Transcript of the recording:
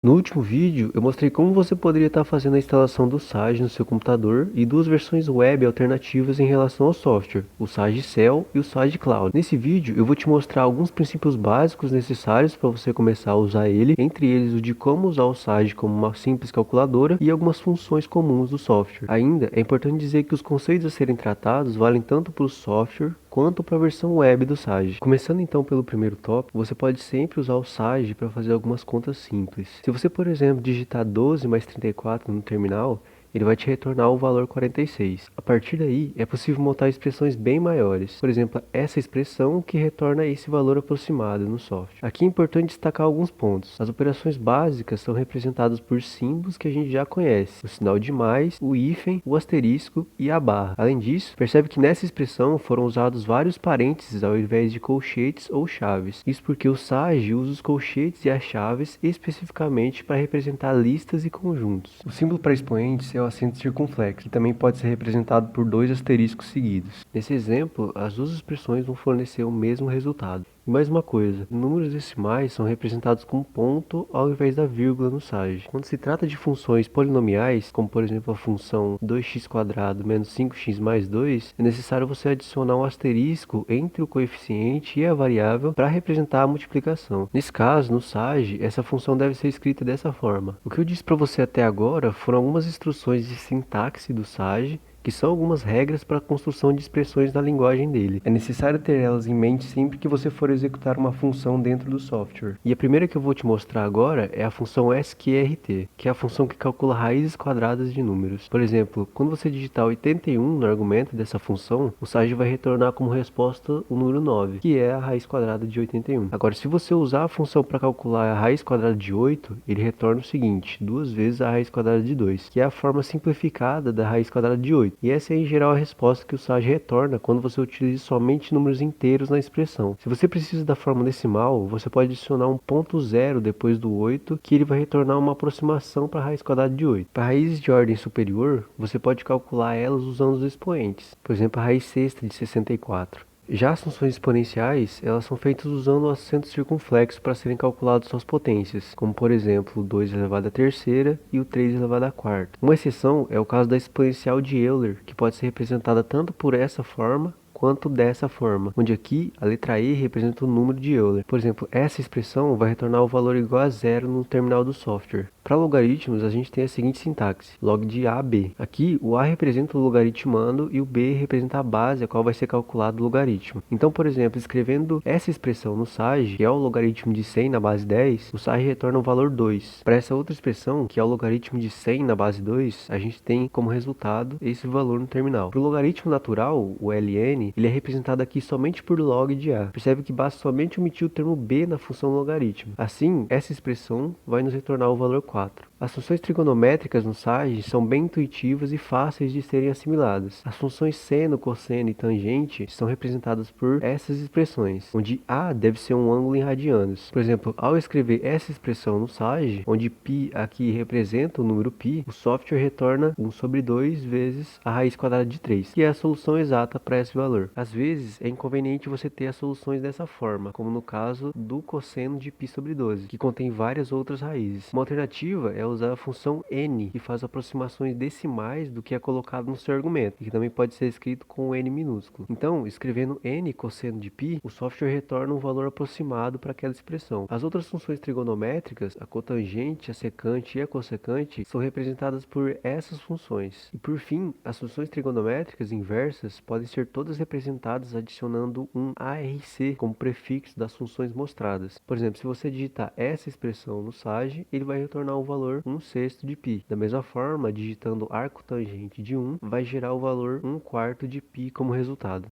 No último vídeo, eu mostrei como você poderia estar fazendo a instalação do Sage no seu computador e duas versões web alternativas em relação ao software, o Sage Cell e o Sage Cloud. Nesse vídeo, eu vou te mostrar alguns princípios básicos necessários para você começar a usar ele, entre eles o de como usar o Sage como uma simples calculadora e algumas funções comuns do software. Ainda, é importante dizer que os conceitos a serem tratados valem tanto para o software quanto para a versão web do Sage. Começando então pelo primeiro tópico, você pode sempre usar o Sage para fazer algumas contas simples. Se você, por exemplo, digitar 12 mais 34 no terminal, ele vai te retornar o valor 46. A partir daí, é possível montar expressões bem maiores. Por exemplo, essa expressão que retorna esse valor aproximado no software. Aqui é importante destacar alguns pontos. As operações básicas são representadas por símbolos que a gente já conhece. O sinal de mais, o hífen, o asterisco e a barra. Além disso, percebe que nessa expressão foram usados vários parênteses ao invés de colchetes ou chaves. Isso porque o Sage usa os colchetes e as chaves especificamente para representar listas e conjuntos. O símbolo para expoentes é o acento circunflexo, que também pode ser representado por dois asteriscos seguidos. Nesse exemplo, as duas expressões vão fornecer o mesmo resultado. E mais uma coisa, números decimais são representados com ponto ao invés da vírgula no Sage. Quando se trata de funções polinomiais, como por exemplo a função 2x² menos 5x mais 2, é necessário você adicionar um asterisco entre o coeficiente e a variável para representar a multiplicação. Nesse caso, no Sage, essa função deve ser escrita dessa forma. O que eu disse para você até agora foram algumas instruções de sintaxe do Sage, que são algumas regras para a construção de expressões na linguagem dele. É necessário ter elas em mente sempre que você for executar uma função dentro do software. E a primeira que eu vou te mostrar agora é a função sqrt, que é a função que calcula raízes quadradas de números. Por exemplo, quando você digitar 81 no argumento dessa função, o Sage vai retornar como resposta o número 9, que é a raiz quadrada de 81. Agora, se você usar a função para calcular a raiz quadrada de 8, ele retorna o seguinte, 2 vezes a raiz quadrada de 2, que é a forma simplificada da raiz quadrada de 8. E essa é em geral a resposta que o Sage retorna quando você utiliza somente números inteiros na expressão. Se você precisa da forma decimal, você pode adicionar um ponto zero depois do 8, que ele vai retornar uma aproximação para a raiz quadrada de 8. Para raízes de ordem superior, você pode calcular elas usando os expoentes, por exemplo a raiz sexta de 64. Já as funções exponenciais, elas são feitas usando o acento circunflexo para serem calculadas suas potências, como por exemplo o 2 elevado à terceira e o 3 elevado à quarta. Uma exceção é o caso da exponencial de Euler, que pode ser representada tanto por essa forma quanto dessa forma, onde aqui a letra E representa o número de Euler. Por exemplo, essa expressão vai retornar o valor igual a zero no terminal do software. Para logaritmos, a gente tem a seguinte sintaxe, log de A a B. Aqui, o A representa o logaritmando e o B representa a base a qual vai ser calculado o logaritmo. Então, por exemplo, escrevendo essa expressão no Sage, que é o logaritmo de 100 na base 10, o Sage retorna o valor 2. Para essa outra expressão, que é o logaritmo de 100 na base 2, a gente tem como resultado esse valor no terminal. Para o logaritmo natural, o ln, ele é representado aqui somente por log de A. Percebe que basta somente omitir o termo B na função logaritmo. Assim, essa expressão vai nos retornar o valor 4. As funções trigonométricas no Sage são bem intuitivas e fáceis de serem assimiladas. As funções seno, cosseno e tangente são representadas por essas expressões, onde A deve ser um ângulo em radianos. Por exemplo, ao escrever essa expressão no Sage, onde π aqui representa o número π, o software retorna 1 sobre 2 vezes a raiz quadrada de 3, que é a solução exata para esse valor. Às vezes, é inconveniente você ter as soluções dessa forma, como no caso do cosseno de π sobre 12, que contém várias outras raízes. Uma alternativa é usar a função n, que faz aproximações decimais do que é colocado no seu argumento, e que também pode ser escrito com n minúsculo. Então, escrevendo n cosseno de π, o software retorna um valor aproximado para aquela expressão. As outras funções trigonométricas, a cotangente, a secante e a cossecante, são representadas por essas funções. E por fim, as funções trigonométricas inversas podem ser todas representadas adicionando um ARC como prefixo das funções mostradas. Por exemplo, se você digitar essa expressão no Sage, ele vai retornar o valor 1/6 de π. Da mesma forma, digitando arco tangente de 1, vai gerar o valor 1/4 de π como resultado.